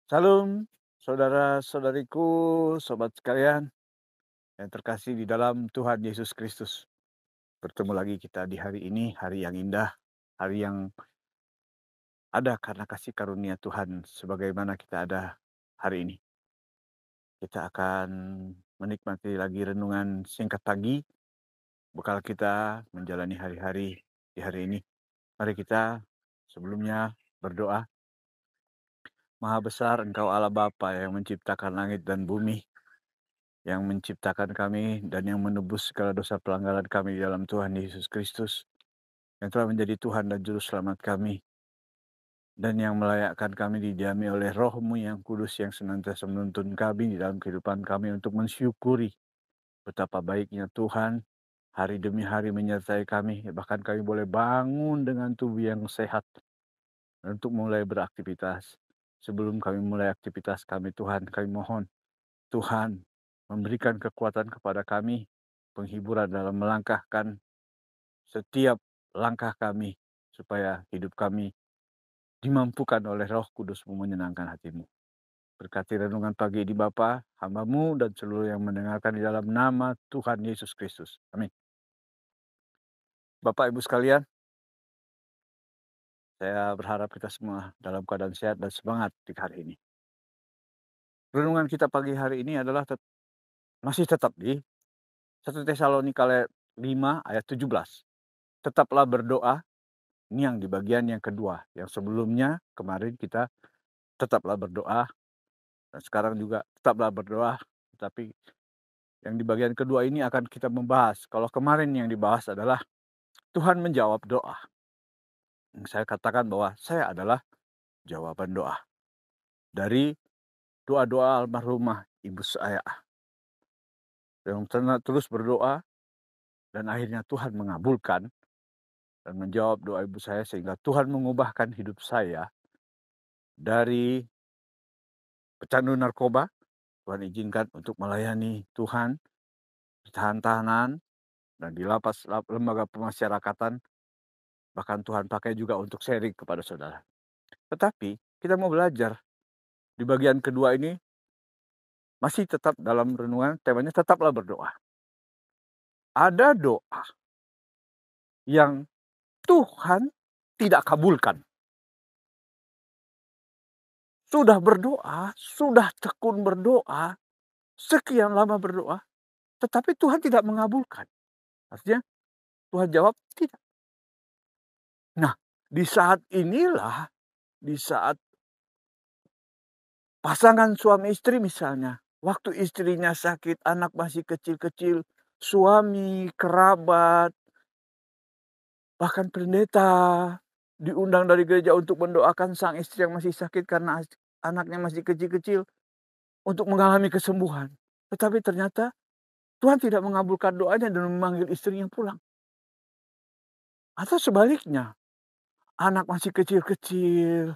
Salam, saudara-saudariku, sobat sekalian yang terkasih di dalam Tuhan Yesus Kristus. Bertemu lagi kita di hari ini, hari yang indah, hari yang ada karena kasih karunia Tuhan sebagaimana kita ada hari ini. Kita akan menikmati lagi renungan singkat pagi, bekal kita menjalani hari-hari di hari ini. Mari kita sebelumnya berdoa. Maha besar Engkau Allah Bapa yang menciptakan langit dan bumi, yang menciptakan kami dan yang menebus segala dosa pelanggaran kami di dalam Tuhan Yesus Kristus, yang telah menjadi Tuhan dan Juru Selamat kami, dan yang melayakkan kami didiami oleh Roh-Mu yang kudus yang senantiasa menuntun kami di dalam kehidupan kami untuk mensyukuri betapa baiknya Tuhan hari demi hari menyertai kami, bahkan kami boleh bangun dengan tubuh yang sehat untuk mulai beraktivitas. Sebelum kami mulai aktivitas kami, Tuhan, kami mohon Tuhan memberikan kekuatan kepada kami, penghiburan dalam melangkahkan setiap langkah kami, supaya hidup kami dimampukan oleh Roh Kudus-Mu menyenangkan hati-Mu. Berkati renungan pagi ini Bapa, hamba-Mu dan seluruh yang mendengarkan di dalam nama Tuhan Yesus Kristus. Amin. Bapak Ibu sekalian, saya berharap kita semua dalam keadaan sehat dan semangat di hari ini. Renungan kita pagi hari ini adalah masih tetap di 1 Tesalonika 5 ayat 17. Tetaplah berdoa. Ini yang di bagian yang kedua. Yang sebelumnya kemarin kita tetaplah berdoa. Dan sekarang juga tetaplah berdoa. Tapi yang di bagian kedua ini akan kita membahas. Kalau kemarin yang dibahas adalah Tuhan menjawab doa. Yang saya katakan bahwa saya adalah jawaban doa. Dari doa-doa almarhumah ibu saya. Yang terus berdoa. Dan akhirnya Tuhan mengabulkan. Dan menjawab doa ibu saya sehingga Tuhan mengubahkan hidup saya dari pecandu narkoba. Tuhan izinkan untuk melayani Tuhan, tahan-tahanan, dan di lapas lembaga pemasyarakatan. Bahkan Tuhan pakai juga untuk sharing kepada saudara. Tetapi kita mau belajar di bagian kedua ini, masih tetap dalam renungan, temanya tetaplah berdoa. Ada doa yang Tuhan tidak kabulkan. Sudah berdoa, sudah tekun berdoa, sekian lama berdoa, tetapi Tuhan tidak mengabulkan. Artinya Tuhan jawab tidak. Nah, di saat inilah, di saat pasangan suami istri misalnya, waktu istrinya sakit, anak masih kecil-kecil, suami, kerabat, bahkan pendeta diundang dari gereja untuk mendoakan sang istri yang masih sakit karena anaknya masih kecil-kecil untuk mengalami kesembuhan. Tetapi ternyata Tuhan tidak mengabulkan doanya dan memanggil istrinya pulang. Atau sebaliknya, anak masih kecil-kecil,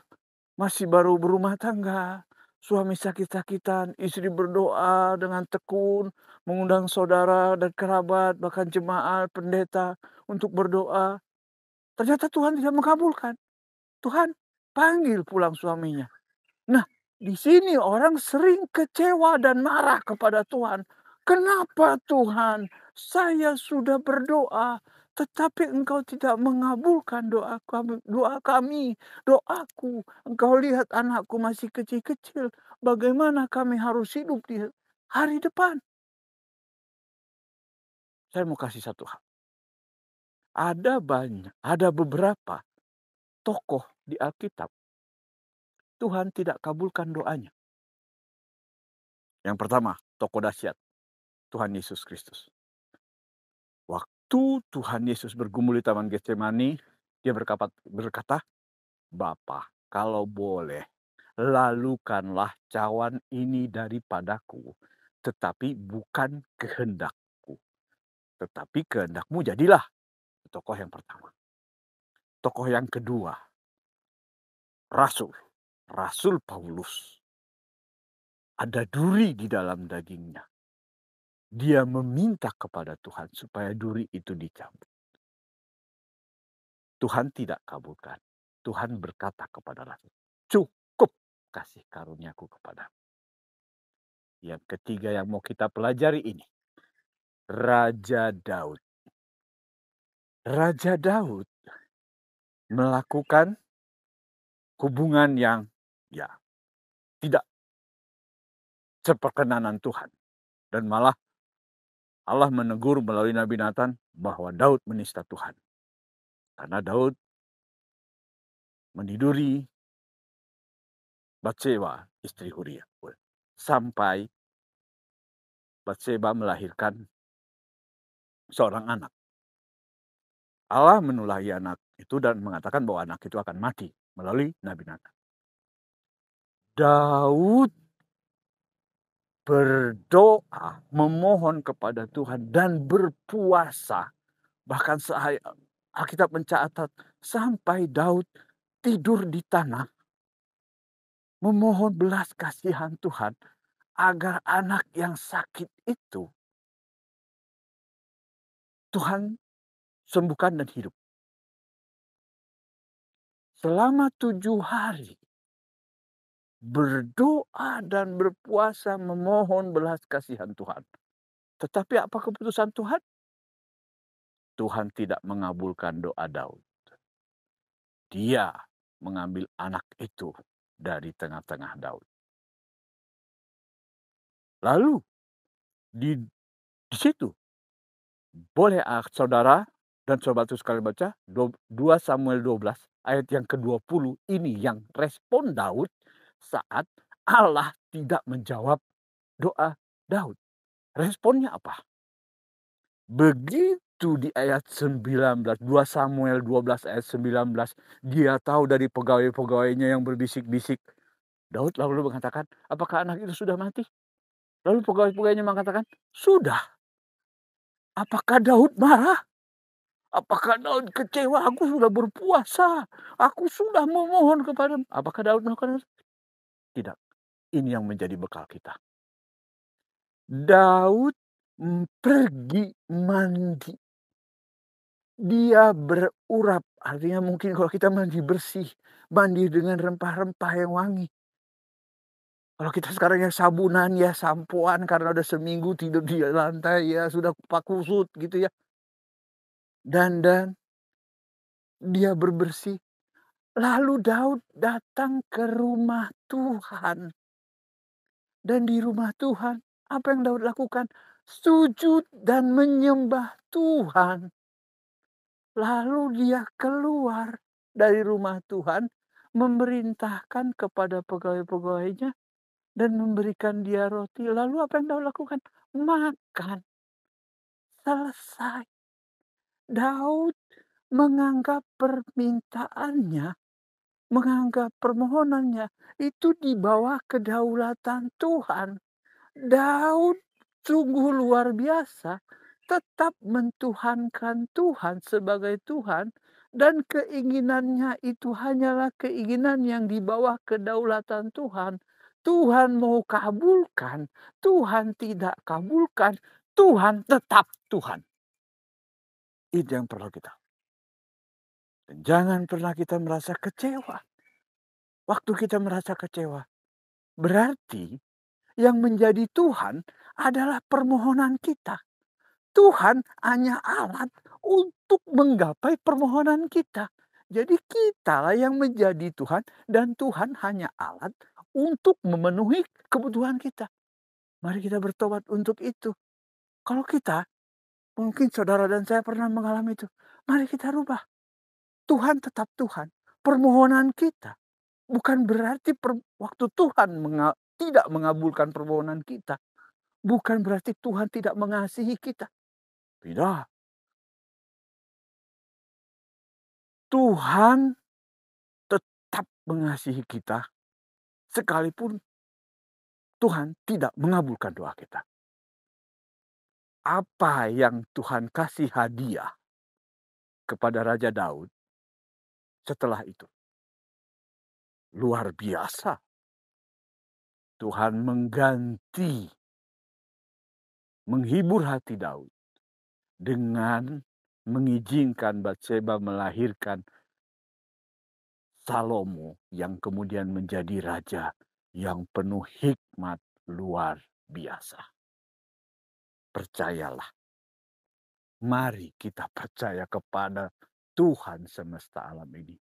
masih baru berumah tangga, suami sakit-sakitan, istri berdoa dengan tekun, mengundang saudara dan kerabat, bahkan jemaat, pendeta untuk berdoa. Ternyata Tuhan tidak mengabulkan. Tuhan panggil pulang suaminya. Nah, di sini orang sering kecewa dan marah kepada Tuhan. Kenapa Tuhan? Saya sudah berdoa, tetapi Engkau tidak mengabulkan doa kami, doaku. Engkau lihat anakku masih kecil-kecil. Bagaimana kami harus hidup di hari depan? Saya mau kasih satu hal. Ada beberapa tokoh di Alkitab. Tuhan tidak kabulkan doanya. Yang pertama, tokoh dahsyat. Tuhan Yesus Kristus. Waktu Tuhan Yesus bergumul di Taman Getsemani, dia berkata, Bapa, kalau boleh, lalukanlah cawan ini daripadaku, tetapi bukan kehendakku, tetapi kehendakmu jadilah. Tokoh yang pertama. Tokoh yang kedua, Rasul Paulus. Ada duri di dalam dagingnya. Dia meminta kepada Tuhan supaya duri itu dicabut. Tuhan tidak kabulkan. Tuhan berkata kepada Rasul, cukup. kasih karuniaku kepadamu. Yang ketiga yang mau kita pelajari ini, Raja Daud. Raja Daud melakukan hubungan yang tidak seperkenanan Tuhan. Dan malah Allah menegur melalui Nabi Nathan bahwa Daud menista Tuhan. Karena Daud meniduri Batseba, istri Uria. Sampai Batseba melahirkan seorang anak. Allah menulahi anak itu dan mengatakan bahwa anak itu akan mati melalui Nabi Nathan. Daud berdoa, memohon kepada Tuhan dan berpuasa. Bahkan Alkitab mencatat sampai Daud tidur di tanah, memohon belas kasihan Tuhan agar anak yang sakit itu Tuhan sembuhkan dan hidup. Selama 7 hari berdoa dan berpuasa memohon belas kasihan Tuhan. Tetapi apa keputusan Tuhan? Tuhan tidak mengabulkan doa Daud. Dia mengambil anak itu dari tengah-tengah Daud. Lalu di situ boleh saudara dan sobat sekalian baca 2 Samuel 12 ayat yang ke-20, ini yang respon Daud saat Allah tidak menjawab doa Daud. Responnya apa? Begitu di ayat 19, 2 Samuel 12 ayat 19, dia tahu dari pegawai-pegawainya yang berbisik-bisik. Daud lalu mengatakan, apakah anak itu sudah mati? Lalu pegawai-pegawainya mengatakan, sudah. Apakah Daud marah? Apakah Daud kecewa? Aku sudah berpuasa. Aku sudah memohon kepada. Apakah Daud melakukan itu? Tidak. Ini yang menjadi bekal kita. Daud pergi mandi. Dia berurap. Artinya mungkin kalau kita mandi bersih. Mandi dengan rempah-rempah yang wangi. Kalau kita sekarang yang sabunan ya, sampoan karena udah seminggu tidur di lantai ya, sudah pakusut gitu ya. Dan dia berbersih. Lalu Daud datang ke rumah Tuhan. Dan di rumah Tuhan, apa yang Daud lakukan? Sujud dan menyembah Tuhan. Lalu dia keluar dari rumah Tuhan, memerintahkan kepada pegawai-pegawainya dan memberikan dia roti. Lalu apa yang Daud lakukan? Makan. Selesai. Daud menganggap permintaannya, menganggap permohonannya itu di bawah kedaulatan Tuhan. Daud sungguh luar biasa, tetap mentuhankan Tuhan sebagai Tuhan, dan keinginannya itu hanyalah keinginan yang di bawah kedaulatan Tuhan. Tuhan mau kabulkan, Tuhan tidak kabulkan, Tuhan tetap Tuhan. Itu yang perlu kita. Dan jangan pernah kita merasa kecewa. Waktu kita merasa kecewa, berarti yang menjadi Tuhan adalah permohonan kita. Tuhan hanya alat untuk menggapai permohonan kita. Jadi kitalah yang menjadi Tuhan dan Tuhan hanya alat untuk memenuhi kebutuhan kita. Mari kita bertobat untuk itu. Kalau kita, mungkin saudara dan saya pernah mengalami itu. Mari kita rubah. Tuhan tetap Tuhan. Permohonan kita bukan berarti waktu Tuhan tidak mengabulkan permohonan kita. Bukan berarti Tuhan tidak mengasihi kita. Tidak. Tuhan tetap mengasihi kita sekalipun Tuhan tidak mengabulkan doa kita. Apa yang Tuhan kasih hadiah kepada Raja Daud setelah itu? Luar biasa. Tuhan menghibur hati Daud dengan mengizinkan Batseba melahirkan Salomo yang kemudian menjadi raja yang penuh hikmat luar biasa. Percayalah, mari kita percaya kepada Tuhan semesta alam ini,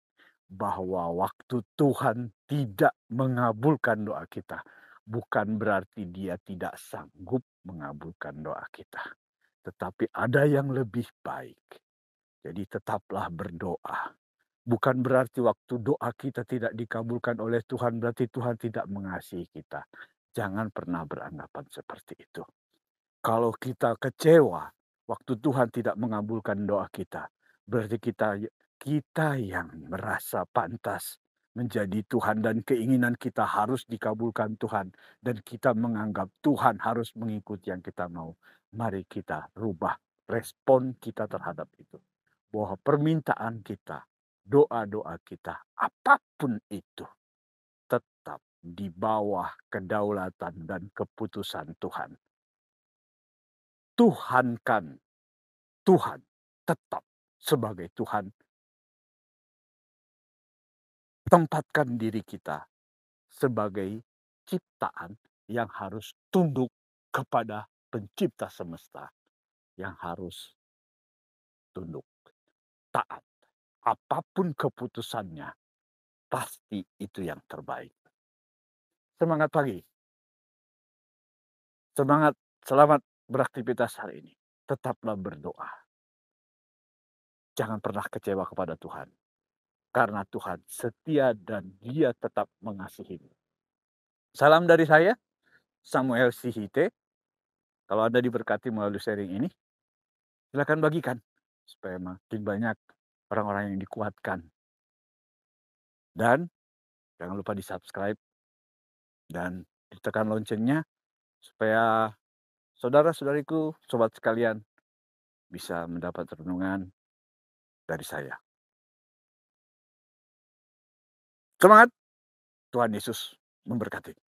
bahwa waktu Tuhan tidak mengabulkan doa kita, bukan berarti Dia tidak sanggup mengabulkan doa kita, tetapi ada yang lebih baik. Jadi tetaplah berdoa. Bukan berarti waktu doa kita tidak dikabulkan oleh Tuhan, berarti Tuhan tidak mengasihi kita. Jangan pernah beranggapan seperti itu. Kalau kita kecewa waktu Tuhan tidak mengabulkan doa kita, berarti kita yang merasa pantas menjadi Tuhan dan keinginan kita harus dikabulkan Tuhan, dan kita menganggap Tuhan harus mengikuti yang kita mau. Mari kita rubah respon kita terhadap itu. Bahwa permintaan kita, doa-doa kita, apapun itu, tetap di bawah kedaulatan dan keputusan Tuhan. Tuhankan Tuhan tetap sebagai Tuhan. Tempatkan diri kita sebagai ciptaan yang harus tunduk kepada pencipta semesta, yang harus tunduk, taat. Apapun keputusannya, pasti itu yang terbaik. Semangat pagi. Semangat, selamat beraktivitas hari ini. Tetaplah berdoa. Jangan pernah kecewa kepada Tuhan. Karena Tuhan setia dan Dia tetap mengasihimu. Salam dari saya, Samuel Sihite. Kalau Anda diberkati melalui sharing ini, silakan bagikan supaya makin banyak orang-orang yang dikuatkan. Dan jangan lupa di-subscribe dan ditekan loncengnya supaya saudara-saudariku, sobat sekalian bisa mendapat renungan dari saya. Semangat, Tuhan Yesus memberkati.